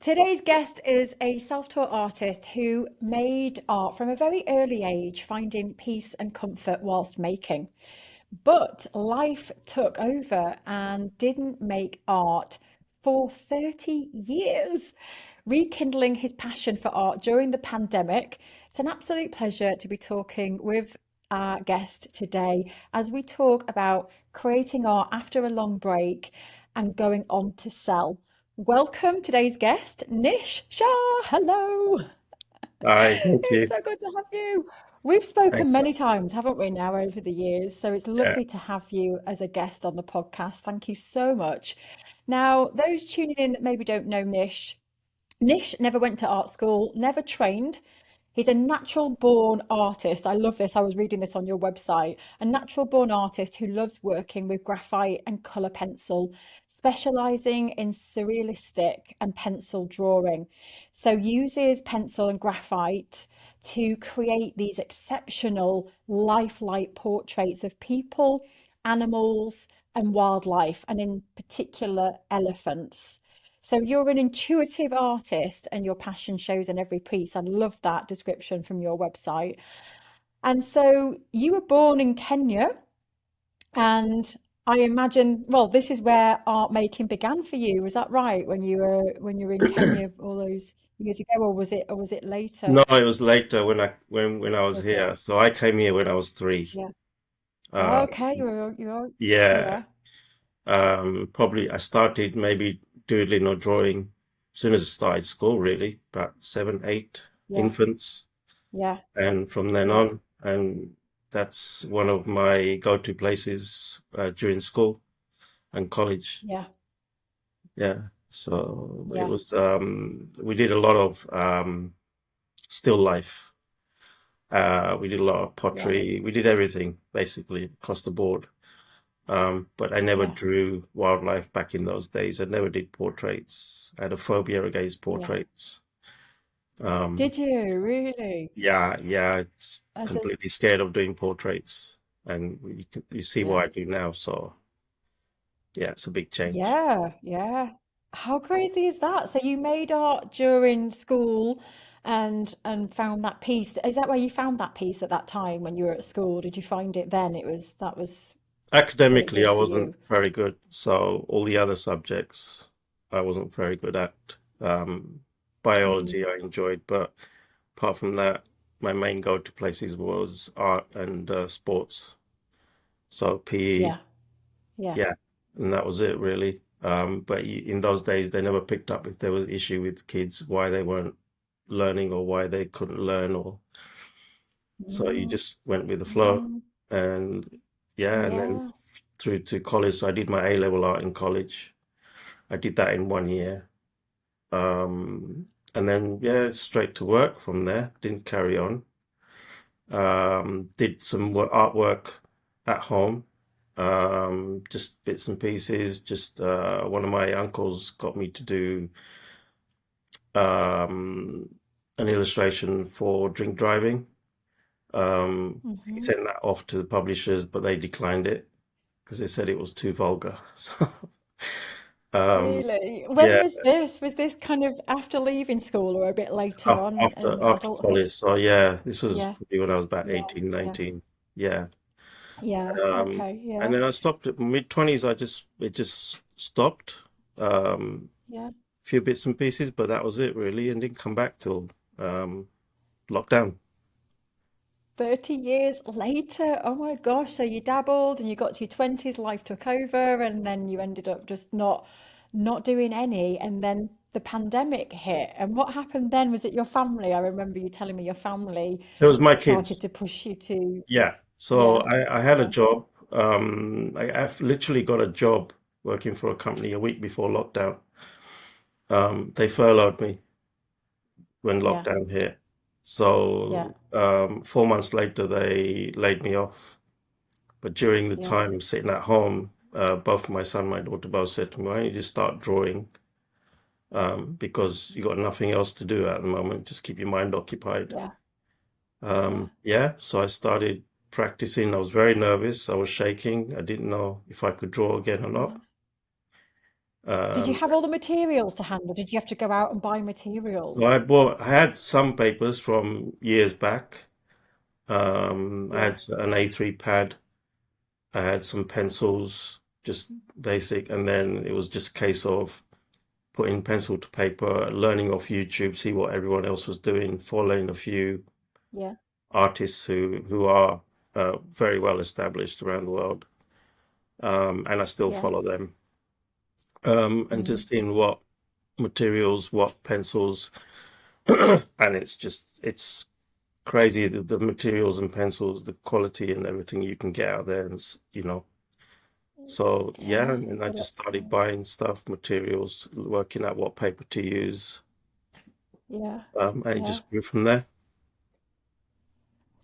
Today's guest is a self-taught artist who made art from a very early age, finding peace and comfort whilst making. But life took over and didn't make art for 30 years, rekindling his passion for art during the pandemic. It's an absolute pleasure to be talking with our guest today as we talk about creating art after a long break and going on to sell. Welcome today's guest, Nish Shah. Hello. Hi, thank It's you. so good to have you. We've spoken Thanks for many times, haven't we, now over the years? So it's yeah. lovely to have you as a guest on the podcast. Thank you so much. Now, those tuning in that maybe don't know Nish, Nish never went to art school, never trained. He's a natural born artist. I love this. I was reading this on your website. A natural born artist who loves working with graphite and colour pencil, specialising in surrealistic and pencil drawing. So uses pencil and graphite to create these exceptional lifelike portraits of people, animals, and wildlife, and in particular elephants. So you're an intuitive artist and your passion shows in every piece. I love that description from your website. And so you were born in Kenya, and I imagine, well, this is where art making began for you. Was that right when you were in Kenya all those years ago, or was it later? No, it was later when I was Was it? here. So I came here when I was three. Yeah. Um, Okay, you're yeah. yeah, Probably I started maybe doodling or drawing as soon as I started school, really, about seven, eight yeah, infants, yeah, and from then yeah, on, and that's one of my go-to places during school and college. yeah, Yeah. So it yeah, was we did a lot of still life. We did a lot of yeah, pottery. We did everything basically across the board. But I never yeah, drew wildlife back in those days. I never did portraits. I had a phobia against yeah. portraits. Um, Did you really? yeah, it's As a completely scared of doing portraits, and you see yeah. what I do now. So yeah, it's a big change. Yeah, yeah. How crazy is that? So you made art during school and found that piece. Is that where you found that piece at that time when you were at school? Did you find it then? It was that was what it Academically, did I for wasn't you. very good, so all the other subjects I wasn't very good at. Hmm. Biology I enjoyed, but apart from that, my main go-to places was art and sports. So PE, Yeah, yeah. yeah, and that was it really. But in those days, they never picked up if there was issue with kids, why they weren't learning or why they couldn't learn, or so you Mm, just went with the flow. mm, And yeah, and then yeah, through to college. So I did my A-level art in college. I did that in 1 year. And then yeah, straight to work from there. Didn't carry on. Did some artwork at home, just bits and pieces. Just one of my uncles got me to do um, an illustration for drink driving. He hmm. sent that off to the publishers, but they declined it because they said it was too vulgar. So um, Really? When yeah, was this? Was this kind of after leaving school or a bit later after on after in after adulthood? college. So yeah, this was Yeah, probably when I was about yeah, 18, yeah, 19. Yeah. yeah. Um, Okay, and yeah, then I stopped at mid-20s. It just stopped. Um, yeah. few bits and pieces, but that was it really, and didn't come back till lockdown. 30 years later. Oh my gosh. So you dabbled and you got to your 20s, life took over, and then you ended up just not doing any. And then the pandemic hit. And what happened then? Was it your family? I remember you telling me your family It was my started kids. to push you to, Yeah. So yeah, I had a yeah, job. I've literally got a job working for a company a week before lockdown. They furloughed me when yeah, lockdown hit. yeah, So 4 months later, they laid me off. But during the yeah, time sitting at home, both my son and my daughter both said to me, "Why don't you just start drawing? Because you got nothing else to do at the moment. Just keep your mind occupied." yeah, yeah, Yeah, so I started practicing. I was very nervous. I was shaking. I didn't know if I could draw again or yeah. not. Did you Um, have all the materials to hand, or did you have to go out and buy so materials? I had some papers from years back. I Yeah, had an A3 pad. I had some pencils, just basic, and then it was just a case of putting pencil to paper, learning off YouTube, see what everyone else was doing, following a few yeah, artists who are very well established around the world, and I still yeah. follow them, and Mm. just seeing what materials, what pencils, and it's crazy the materials and pencils, the quality and everything you can get out there, and so yeah, Yeah, and I but just started buying stuff, materials, working out what paper to use, yeah, and it yeah. just grew from there.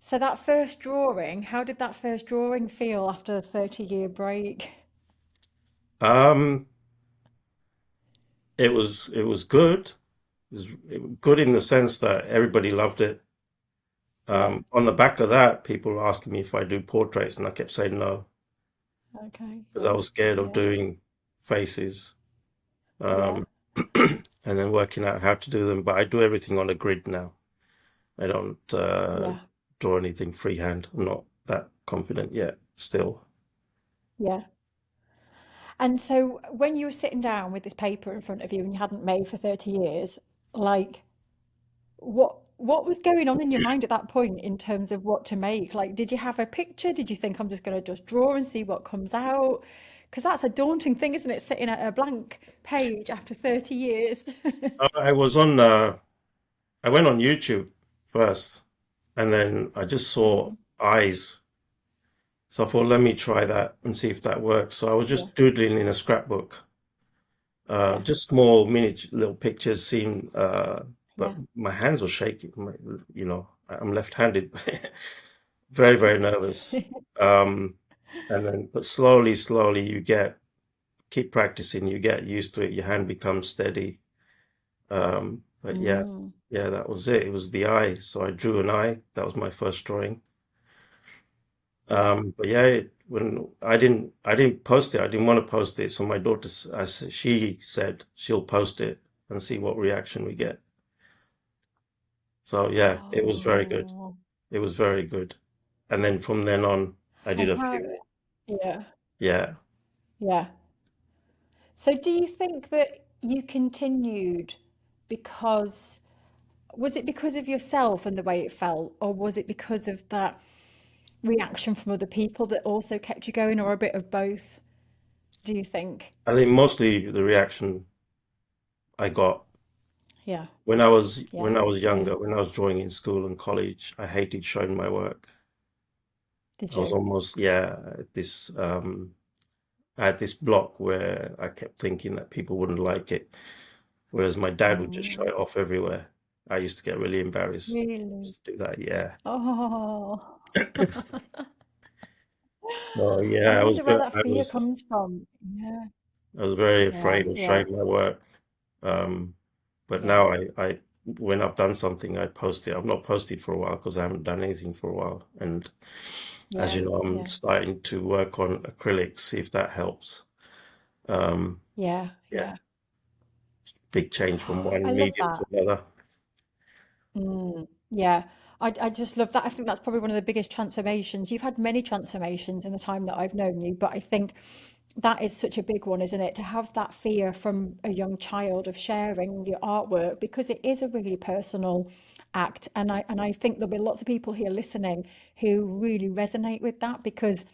So that first drawing, how did that first drawing feel after a 30-year break? Um, it was good. It was good in the sense that everybody loved it. Yeah, On the back of that, people were asking me if I do portraits, and I kept saying no okay, because I yeah, was scared of yeah, doing faces, yeah, um, and then working out how to do them. But I do everything on a grid now. I don't yeah, draw anything freehand. I'm not that confident yet, still. yeah. And so when you were sitting down with this paper in front of you and you hadn't made for 30 years, like what was going on in your mind at that point in terms of what to make? Like, did you have a picture? Did you think I'm just going to just draw and see what comes out? Because that's a daunting thing, isn't it? Sitting at a blank page after 30 years. I was on. I went on YouTube first, and then I just saw Mm, eyes. So I thought, let me try that and see if that works. So I was yeah, just doodling in a scrapbook, yeah, just small miniature little pictures. Seemed, but yeah. my hands were shaking. I'm left-handed, very, very nervous. Um, and then, but slowly, slowly, keep practicing. You get used to it. Your hand becomes steady. But yeah, Mm, yeah, that was it. It was the eye. So I drew an eye. That was my first drawing. yeah. But yeah, when I didn't post it. I didn't want to post it. So my daughter, she said she'll post it and see what reaction we get. So yeah, it was very good. Oh, It was very good. And then from then on, I did and a how, few. yeah, Yeah, yeah. So do you think that you continued because, was it because of yourself and the way it felt, or was it because of that reaction from other people that also kept you going, or a bit of both, do you think? I think mostly the reaction I got Yeah, when yeah, I was yeah. younger, when I was drawing in school and college, I hated showing my work. Did I was you? almost, yeah, I had this block where I kept thinking that people wouldn't like it, whereas my dad would just show Mm, it off everywhere. I used to get really embarrassed really? to do that, yeah. Oh, So I yeah, wonder where that fear comes from. Yeah, I was very yeah, afraid of yeah, showing my work. Um, but yeah, now when I've done something, I post it. I've not posted for a while because I haven't done anything for a while. And as yeah, you know, I'm yeah, starting to work on acrylics, see if that helps. Um, yeah, yeah, yeah. big change from I one love medium that. to another. Mm, yeah, I just love that. I think that's probably one of the biggest transformations. You've had many transformations in the time that I've known you, but I think that is such a big one, isn't it? To have that fear from a young child of sharing your artwork because it is a really personal act. And I think there'll be lots of people here listening who really resonate with that because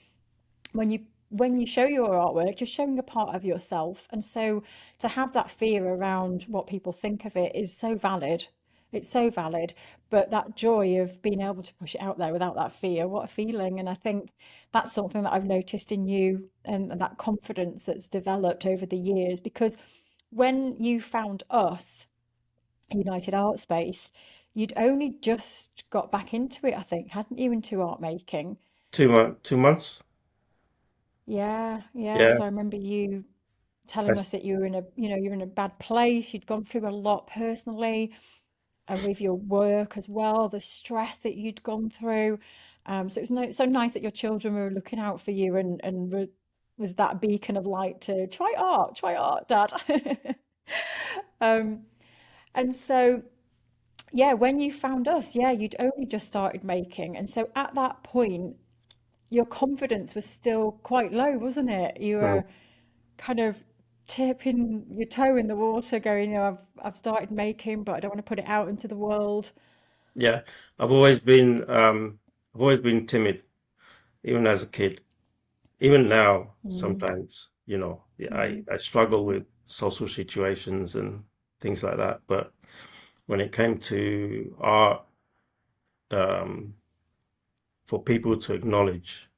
when you show your artwork, you're showing a part of yourself. And so to have that fear around what people think of it is so valid. It's so valid. But that joy of being able to push it out there without that fear, what a feeling. And I think that's something that I've noticed in you and that confidence that's developed over the years. Because when you found us, United Art Space, you'd only just got back into it, I think, hadn't you, into art making? 2 months. Yeah, yeah, Yeah, because I remember you I, telling us that you were in a, you're in a bad place. You'd gone through a lot personally and with your work as well, the stress that you'd gone through. So it was so nice that your children were looking out for you and were. was that beacon of light to try art, Dad. Um, and so, yeah, when you found us, yeah, you'd only just started making. And so at that point, your confidence was still quite low, wasn't it? You Mm. were kind of tipping your toe in the water, going, I've started making, but I don't want to put it out into the world. Yeah, I've always been I've always been timid, even as a kid. Even now, Mm, sometimes, yeah, I, mm, I struggle with social situations and things like that. But when it came to art, um, for people to acknowledge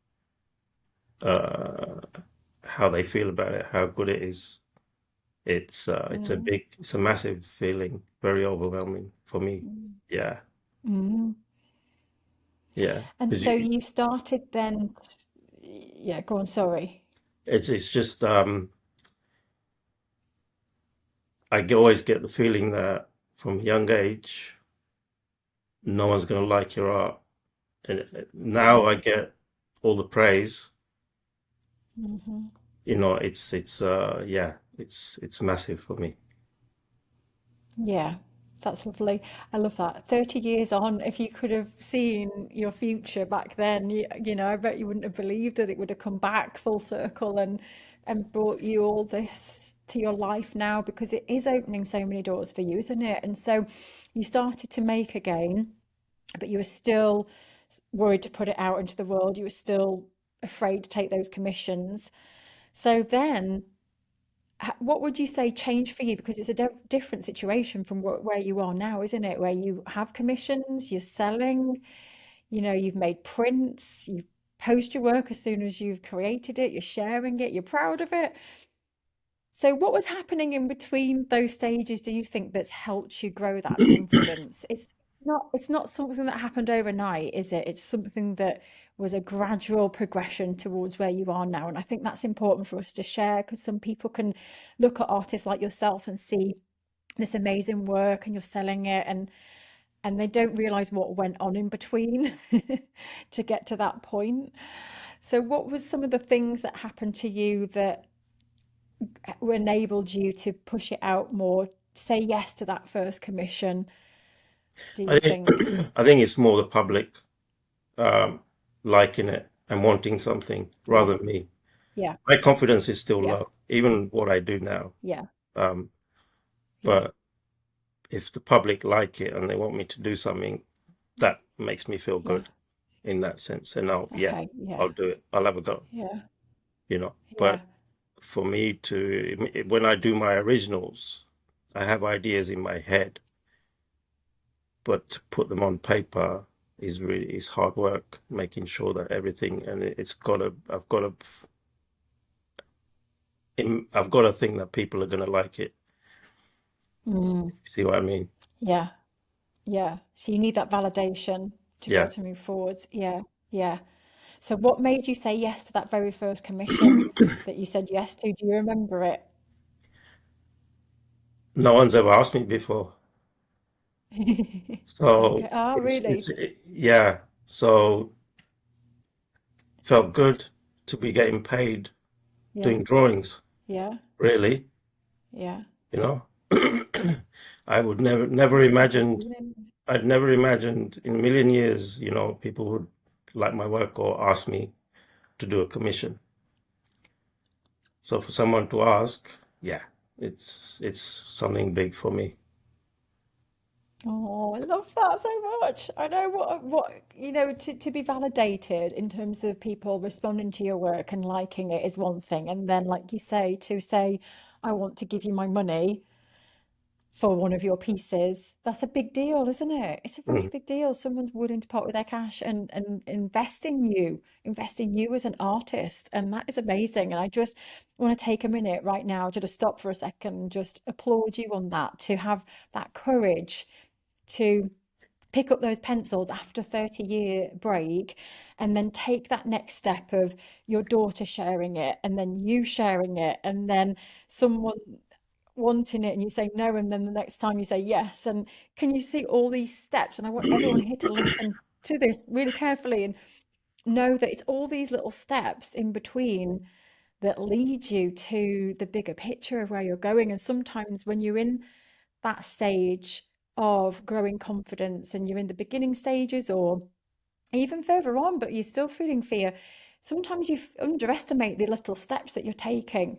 uh, how they feel about it, how good it is, mm, it's a massive feeling, very overwhelming for me. mm, Yeah, mm. yeah. And 'Cause so you started then, yeah, go on, sorry. it's just always get the feeling that from a young age, no one's going to like your art. And now I Mm, get all the praise. mhm. Yeah, it's massive for me. Yeah, that's lovely. I love that. 30 years on, if you could have seen your future back then, I bet you wouldn't have believed that it would have come back full circle and brought you all this to your life now, because it is opening so many doors for you, isn't it? And so you started to make again, but you were still worried to put it out into the world. You were still afraid to take those commissions. So then what would you say changed for you? Because it's a different situation from where you are now, isn't it? Where you have commissions, you're selling, you've made prints, you post your work as soon as you've created it, you're sharing it, you're proud of it. So what was happening in between those stages, do you think, that's helped you grow that confidence? It's not something that happened overnight, is it? It's something that was a gradual progression towards where you are now. And I think that's important for us to share, because some people can look at artists like yourself and see this amazing work and you're selling it, and they don't realize what went on in between to get to that point. So what was some of the things that happened to you that enabled you to push it out more, say yes to that first commission, do I you think think? I think it's more the public um, liking it and wanting something Yeah, rather than me. yeah, My confidence is still yeah, low, even what I do now. yeah, Um, yeah. but if the public like it and they want me to do something, that makes me feel Yeah. good in that sense. And Okay. Yeah. I'll do it. I'll have a go, Yeah. But Yeah. for me when I do my originals, I have ideas in my head, but to put them on paper is hard work, making sure that everything, and I've got to think that people are going to like it. Mm, See what I mean? yeah. Yeah. So you need that validation to be able Yeah. to move forwards. Yeah. Yeah. So what made you say yes to that very first commission that you said yes to? Do you remember it? No one's ever asked me before. Okay. So Ah, really? yeah. So felt good to be getting paid Yeah. doing drawings, Yeah. really, Yeah. you know. I would never It's a lovely imagined feeling. I'd never imagined in a million years, people would like my work or ask me to do a commission. So for someone to ask, yeah, it's something big for me. Oh, I love that so much. I know to be validated in terms of people responding to your work and liking it is one thing. And then, like you say, to say, I want to give you my money for one of your pieces, that's a big deal, isn't it? It's a very Mm. big deal. Someone's willing to part with their cash and invest in you as an artist. And that is amazing. And I just want to take a minute right now to just stop for a second and just applaud you on that, to have that courage to pick up those pencils after 30-year break and then take that next step of your daughter sharing it and then you sharing it and then someone wanting it and you say no, and then the next time you say yes. And can you see all these steps? And I want everyone here to listen to this really carefully and know that it's all these little steps in between that lead you to the bigger picture of where you're going. And sometimes when you're in that stage of growing confidence and you're in the beginning stages or even further on, but you're still feeling fear, sometimes you underestimate the little steps that you're taking.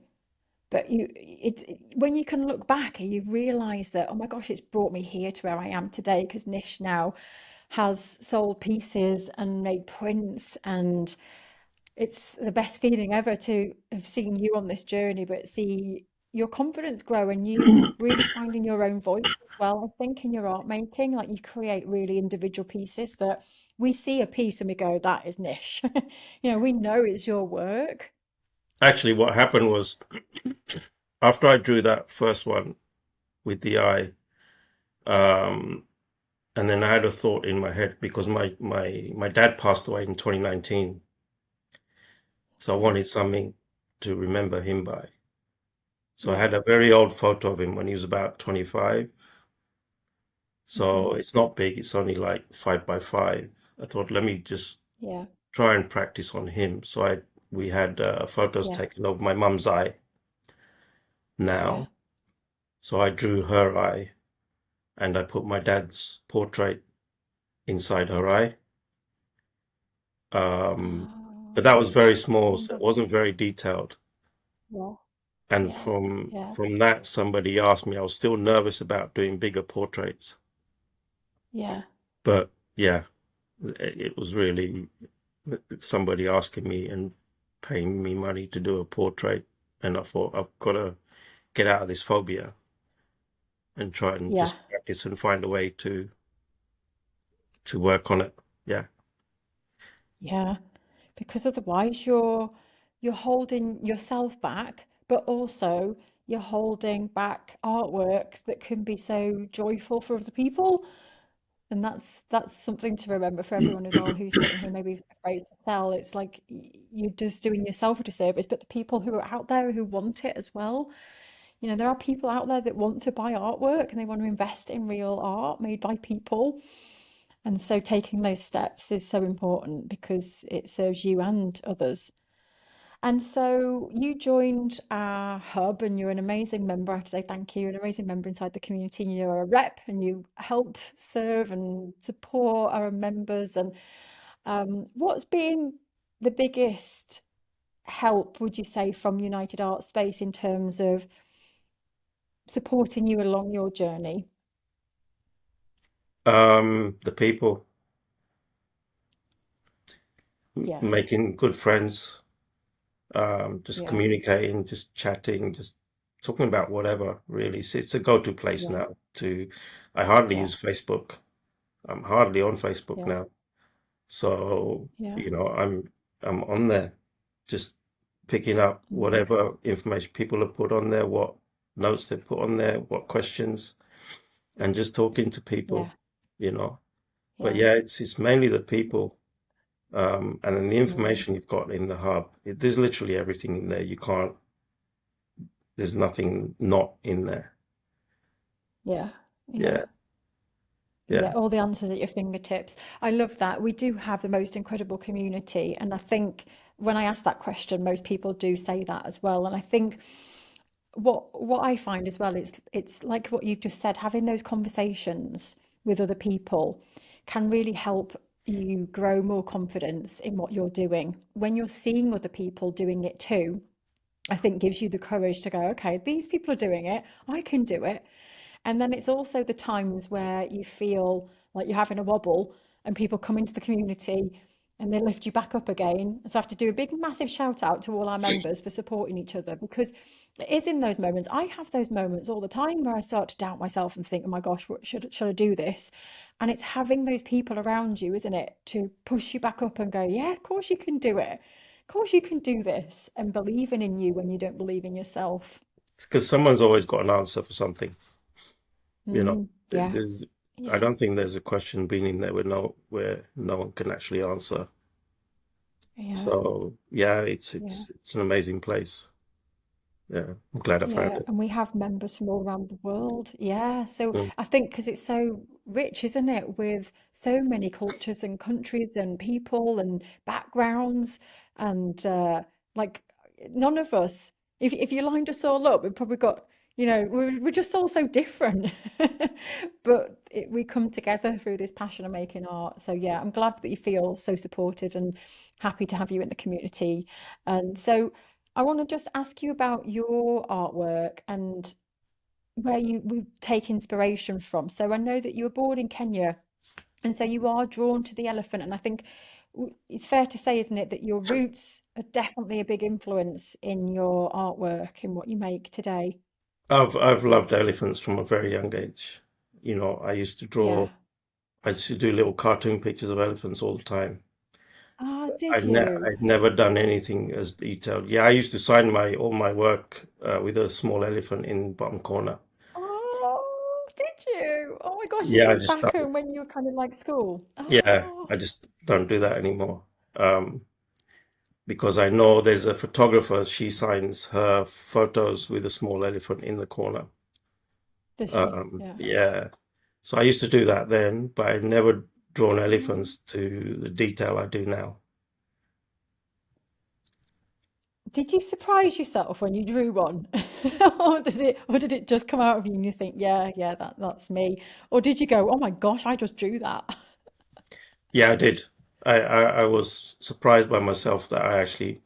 But it's when you can look back and you realize that, oh my gosh, it's brought me here to where I am today because Nish now has sold pieces and made prints, and it's the best feeling ever to have seen you on this journey, but see your confidence grow and you really finding your own voice as well. I think in your art making, like you create really individual pieces that we see a piece and we go, that is Nish. We know it's your work. Actually, what happened was after I drew that first one with the eye, um, and then I had a thought in my head because my dad passed away in 2019, so I Yeah. wanted something to remember him by. So I Yeah. had a very old photo of him when he was about 25. Hmm. So it's not big, it's only like 5 by 5. I thought, let me just Yeah. try and practice on him. So we had photos Yeah. taken of my mum's eye Yeah. now. So I drew her eye and I put my dad's portrait inside her eye. Um, but that was Oh, very small, so it wasn't wonderful. very detailed. Yeah. And Yeah. from Yeah. from that, somebody asked me, I was still nervous about doing bigger portraits. Yeah. But yeah, it was really somebody asking me and paying me money to do a portrait. And I thought, I've got to get out of this phobia and try and Yeah. just practice and find a way to work on it. Yeah. Yeah. Because otherwise you're holding yourself back, but also you're holding back artwork that can be so joyful for other people. And that's something to remember for everyone as well who's sitting here maybe afraid to sell. It's like you're just doing yourself a disservice, but the people who are out there who want it as well. There are people out there that want to buy artwork and they want to invest in real art made by people. And so taking those steps is so important because it serves you and others. And so you joined our hub and you're an amazing member. I have to say thank you. You're an amazing member inside the community and you're a rep and you help serve and support our members. And what's been the biggest help, would you say, from United Art Space in terms of supporting you along your journey? The people, Yeah, making good friends, just yeah, communicating, just chatting, just talking about whatever, really. It's a go-to place yeah, now to, I hardly yeah, use Facebook. I'm hardly on Facebook yeah, now. So, yeah. I'm on there, just picking up Mm, whatever information people have put on there, what notes they put on there, what questions, and just talking to yeah, people, you know. But yeah. yeah, it's mainly the people, and then the Mm, information you've got in the hub. There's literally everything in there. There's nothing not in there. yeah, yeah. Yeah, Yeah, yeah. all the answers at your fingertips. I love that. We do have the most incredible community. And I think when I ask that question, most people do say that as well. And I think what I find as well, it's like what you've just said, having those conversations with other people can really help you grow more confidence in what you're doing. When you're seeing other people doing it too, I think gives you the courage to go, okay, these people are doing it, I can do it. And then it's also the times where you feel like you're having a wobble and people come into the community and they lift you back up again. So I have to do a big, massive shout out to all our members for supporting each other because it is in those moments. I have those moments all the time where I start to doubt myself and think, oh my gosh, what should I do this? And it's having those people around you, isn't it, to push you back up and go, yeah, of course you can do it. Of course you can do this, and believing in you when you don't believe in yourself. Because someone's always got an answer for something, you know. Yeah. There's, I Yeah. don't think there's a question being in there where no one can actually answer. Yeah. So yeah, it's Yeah. it's it's an amazing place. Yeah, I'm glad I found Yeah. it. And we have members from all around the world. Yeah. So Mm. I think because it's so rich, isn't it, with so many cultures and countries and people and backgrounds and like none of us, if you lined us all up, we've probably got, we're just all so different. But we come together through this passion of making art. So yeah, I'm glad that you feel so supported and happy to have you in the community. And so I want to just ask you about your artwork and where you we take inspiration from. So I know that you were born in Kenya, and so you are drawn to the elephant. And I think it's fair to say, isn't it, that your roots are definitely a big influence in your artwork, in what you make today. I've loved elephants from a very young age. Yeah. I used to do little cartoon pictures of elephants all the time. Ah, did you? I'd never done anything as detailed. Yeah, I used to sign my all my work with a small elephant in bottom corner. Oh, did you? Oh my gosh, this Yeah, was back when you were kind of like school. I Oh, just don't do that anymore. Um, because I know there's a photographer, she signs her photos with a small elephant in the corner. does she? Yeah. Yeah. So I used to do that then, but I'd never drawn Oh. elephants to the detail I do now. Did you surprise yourself when you drew one? Or did it just come out of you and you think, yeah, yeah, that's me? Or did you go, oh my gosh, I just drew that? Yeah, I did. I was surprised by myself that I actually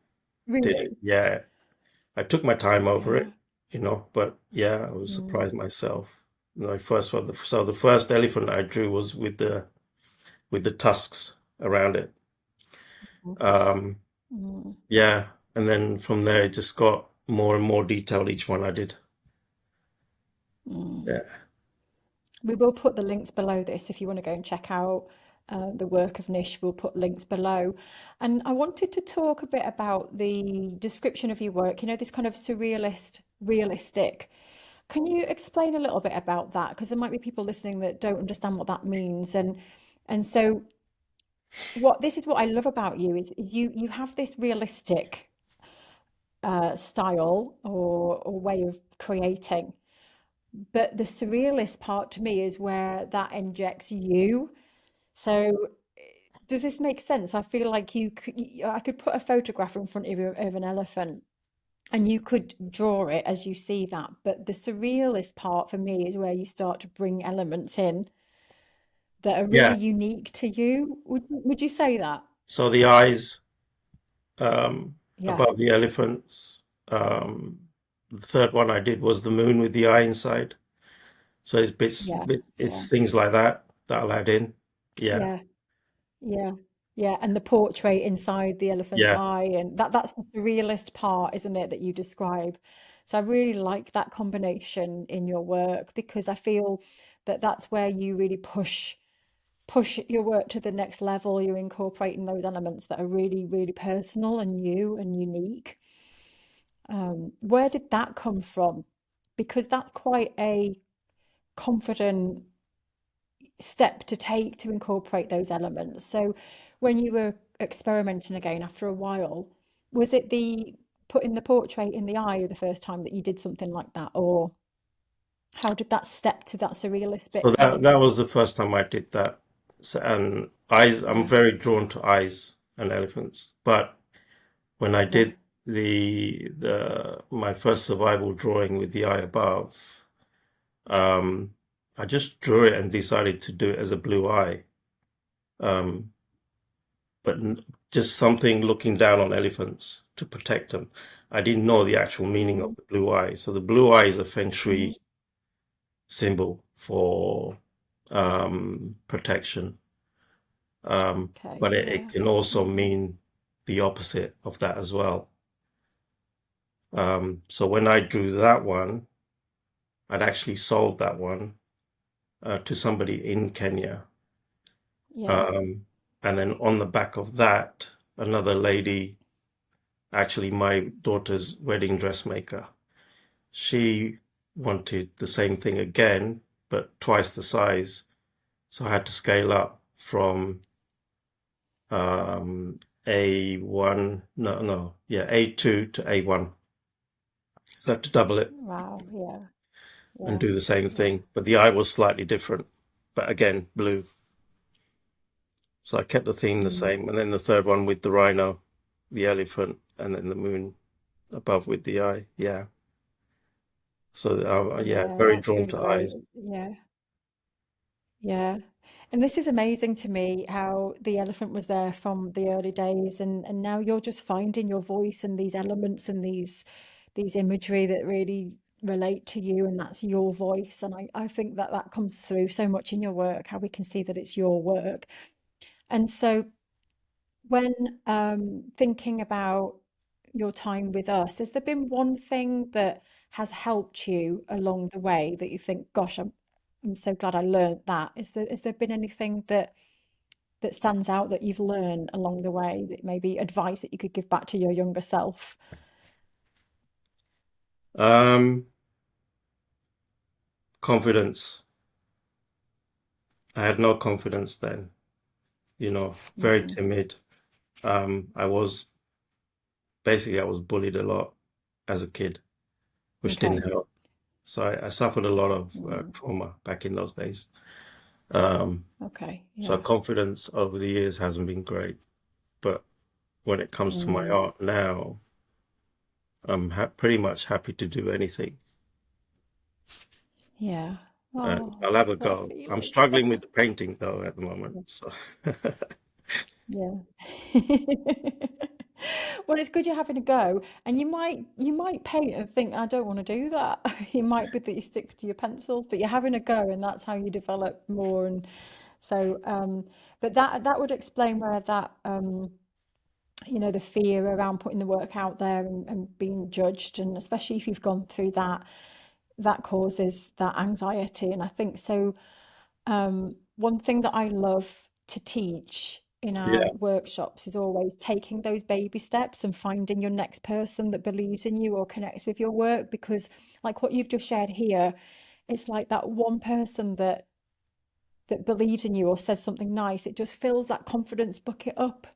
did it. Really? Yeah. I took my time over Yeah. it, but yeah, I was Mm. surprised myself. First one, so the first elephant I drew was with the tusks around it. Um, Mm. yeah, and then from there it just got more and more detailed each one I did. Mm. Yeah, We will put the links below this if you want to go and check out the work of Nish. We'll put links below. And I wanted to talk a bit about the description of your work, this kind of surrealist, realistic. Can you explain a little bit about that? Because there might be people listening that don't understand what that means. And so what this is what I love about you is you have this realistic style or way of creating. But the surrealist part to me is where that injects you. So does this make sense? I feel like I could put a photograph in front of you of an elephant and you could draw it as you see that. But the surrealist part for me is where you start to bring elements in that are really yeah. unique to you. Would you say that? So the eyes Yeah, above the elephants. Um, the third one I did was the moon with the eye inside. So yeah, yeah, it's things like that that I'll add in. Yeah, yeah, yeah, yeah. And the portrait inside the elephant's yeah, eye, and that's the surrealist part, isn't it, that you describe? So I really like that combination in your work because I feel that that's where you really push your work to the next level. You're incorporating those elements that are really, really personal and new and unique. Where did that come from? Because that's quite a confident step to take to incorporate those elements. So when you were experimenting again after a while, was it the putting the portrait in the eye the first time that you did something like that, or how did that step to that surrealist so bit come? that was the first time I did that. So, and eyes, I'm Yeah, very drawn to eyes and elephants. But when I yeah. did the my first survival drawing with the eye above, um, I just drew it and decided to do it as a blue eye. Um, but just something looking down on elephants to protect them. I didn't know the actual meaning Mm, of the blue eye. So the blue eye is a feng mm. shui symbol for protection. Okay, But it yeah. can also Mm, mean the opposite of that as well. So when I drew that one, I'd actually sold that one to somebody in Kenya. yeah, Um, and then on the back of that, another lady, actually my daughter's wedding dressmaker, she wanted the same thing again, but twice the size. So I had to scale up from A1, yeah, A2 to A1. So I had to double it wow, yeah, and yeah, do the same yeah. thing. But the eye was slightly different, but again, blue. So I kept the theme the Mm, same. And then the third one with the rhino, the elephant, and then the moon above with the eye. Yeah. So yeah, Yeah, very that's drawn really to great. eyes. Yeah, yeah. And this is amazing to me how the elephant was there from the early days and now you're just finding your voice and these elements and these imagery that really relate to you and that's your voice. And I think that that comes through so much in your work, how we can see that it's your work. And so when thinking about your time with us, has there been one thing that has helped you along the way that you think, gosh, I'm so glad I learned that? Has there been anything that stands out that you've learned along the way, that maybe advice that you could give back to your younger self? Um, Confidence. I had no confidence then, very Mm, timid. I was I was bullied a lot as a kid, which didn't okay. help. So I suffered a lot of Mm, trauma back in those days. Um, okay. so Yeah. confidence over the years hasn't been great. But when it comes to my Mm, art now, I'm pretty much happy to do anything. yeah. And Oh, I'll have a what a go. I'm feeling. struggling with the painting though at the moment. So Yeah. Well, it's good you're having a go, and you might paint and think, I don't want to do that. It might be that you stick to your pencils, but you're having a go, and that's how you develop more. And so, but that would explain where that the fear around putting the work out there and being judged, and especially if you've gone through that, that causes that anxiety. And I think so. One thing that I love to teach in our yeah, workshops is always taking those baby steps and finding your next person that believes in you or connects with your work. Because, like what you've just shared here, it's like that one person that believes in you or says something nice. It just fills that confidence bucket up.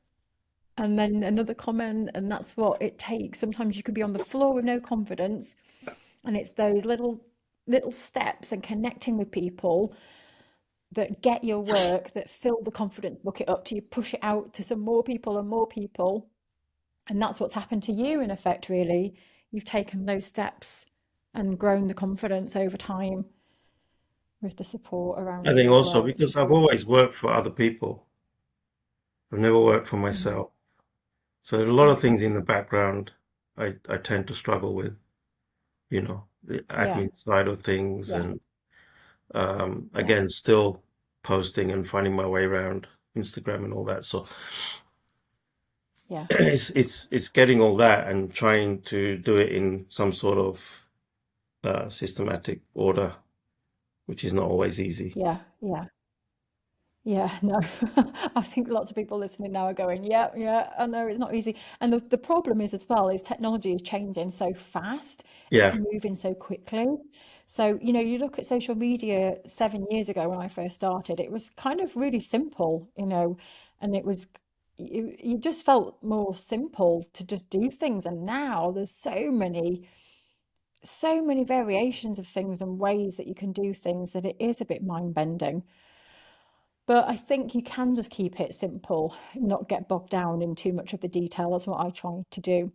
And then another comment, and that's what it takes. Sometimes you can be on the floor with no confidence, and it's those little steps and connecting with people that get your work, that fill the confidence bucket up to you, push it out to some more people and more people. And that's what's happened to you, in effect, really. You've taken those steps and grown the confidence over time with the support I around you think as also well, which because is I've really always worked for other people. I've never worked for mm, myself. So a lot of things okay. in the background I tend to struggle with, the Yeah, admin side of things yeah, and yeah, again still posting and finding my way around Instagram and all that. So yeah, it's getting all that and trying to do it in some sort of systematic order, which is not always easy. yeah, yeah. Yeah, no. I think lots of people listening now are going, yeah, yeah, I know it's not easy. And the problem is as well is technology is changing so fast. It's Yeah, moving so quickly. So, you look at social media 7 years ago when I first started, it was kind of really simple, and it was you just felt more simple to just do things. And now there's so many variations of things and ways that you can do things that it is a bit mind-bending. But I think you can just keep it simple, not get bogged down in too much of the detail. That's what I try to do.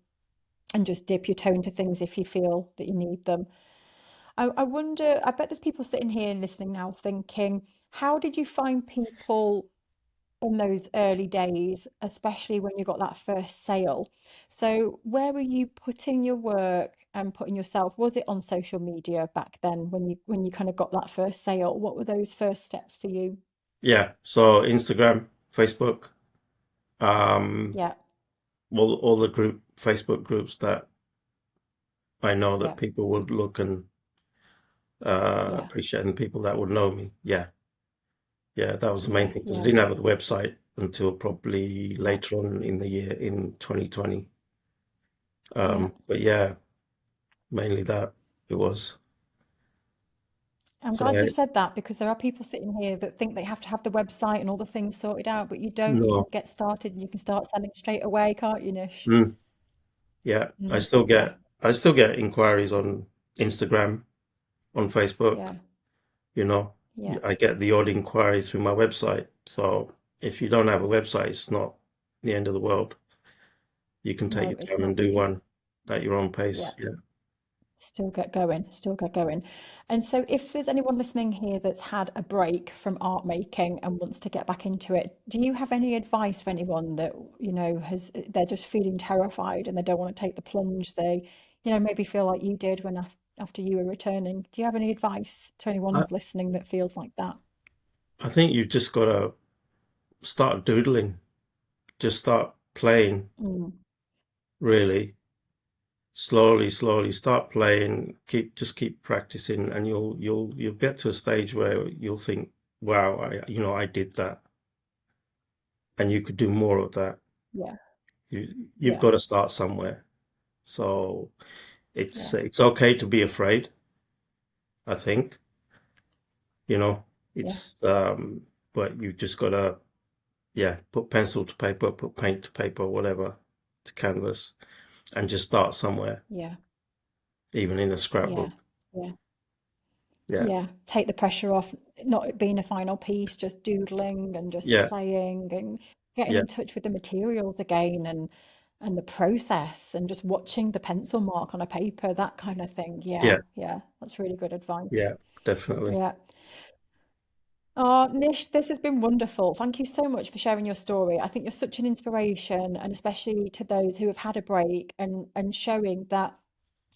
And just dip your toe into things if you feel that you need them. I wonder, I bet there's people sitting here and listening now thinking, how did you find people in those early days, especially when you got that first sale? So where were you putting your work and putting yourself? Was it on social media back then when you kind of got that first sale? What were those first steps for you? yeah. So Instagram, Facebook, um, Yeah, all the Facebook groups that I know that yeah, people would look and yeah. appreciate, and people that would know me. Yeah, yeah, that was the main Yeah, thing because I yeah, didn't have a website until probably yeah, later on in the year in 2020. yeah. But yeah, mainly that it was. I'm So glad I, you said that because there are people sitting here that think they have to have the website and all the things sorted out, but you don't. You can no, get started and you can start selling straight away, can't you, Nish? mm, yeah, Yeah, I still get inquiries on Instagram, on Facebook. yeah, You know, yeah. I get the odd inquiry through my website. So if you don't have a website, it's not the end of the world. You can take No, your it's time not and do because one. at your own Yeah. pace. Yeah. Still get going, still get going. And so, if there's anyone listening here that's had a break from art making and wants to get back into it, do you have any advice for anyone that, they're just feeling terrified and they don't want to take the plunge? They, maybe feel like you did when after you were returning. Do you have any advice to anyone I, who's listening that feels like that? I think you've just got to start doodling, just start playing, Mm, really. Slowly start playing, keep practicing, and you'll get to a stage where you'll think, wow, I did that, and you could do more of that. yeah, You've yeah, got to start somewhere. So yeah, it's okay to be afraid, I think, you know. yeah, It's but you've just got to, yeah, put pencil to paper, put paint to paper, whatever, to canvas, and just start somewhere, yeah, even in a yeah, scrapbook. yeah. Yeah. Yeah, take the pressure off, not it being a final piece, just doodling and just Yeah. playing and getting Yeah. in touch with the materials again and the process and just watching the pencil mark on a paper, that kind of thing. Yeah, Yeah. yeah, that's really good advice. Yeah. Definitely. Yeah. Oh, Nish, this has been wonderful. Thank you so much for sharing your story. I think you're such an inspiration, and especially to those who have had a break and showing that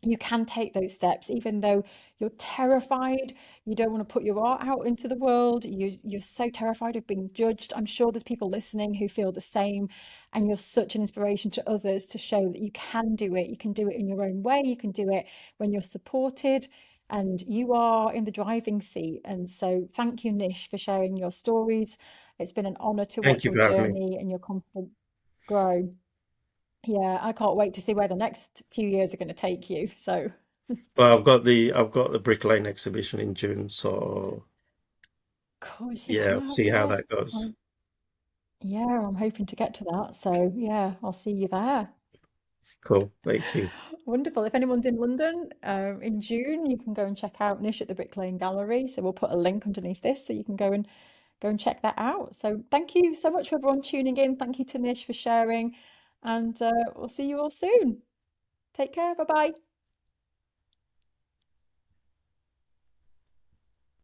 you can take those steps even though you're terrified, you don't want to put your art out into the world, you're so terrified of being judged. I'm sure there's people listening who feel the same, and you're such an inspiration to others to show that you can do it. You can do it in your own way, you can do it when you're supported, and you are in the driving seat. And so thank you, Nish, for sharing your stories. It's been an honor to Thank watch you your for having me. journey and your confidence grow. Yeah, I can't wait to see where the next few years are going to take you. So, Well, I've got the Brick Lane exhibition in June, so of course you yeah, have. see how Yes. that goes. Yeah, I'm hoping to get to that. So, yeah, I'll see you there. Cool. Thank you. Wonderful. If anyone's in London in June, you can go and check out Nish at the Brick Lane Gallery. So we'll put a link underneath this so you can go and check that out. So thank you so much for everyone tuning in. Thank you to Nish for sharing, and we'll see you all soon. Take care. Bye bye.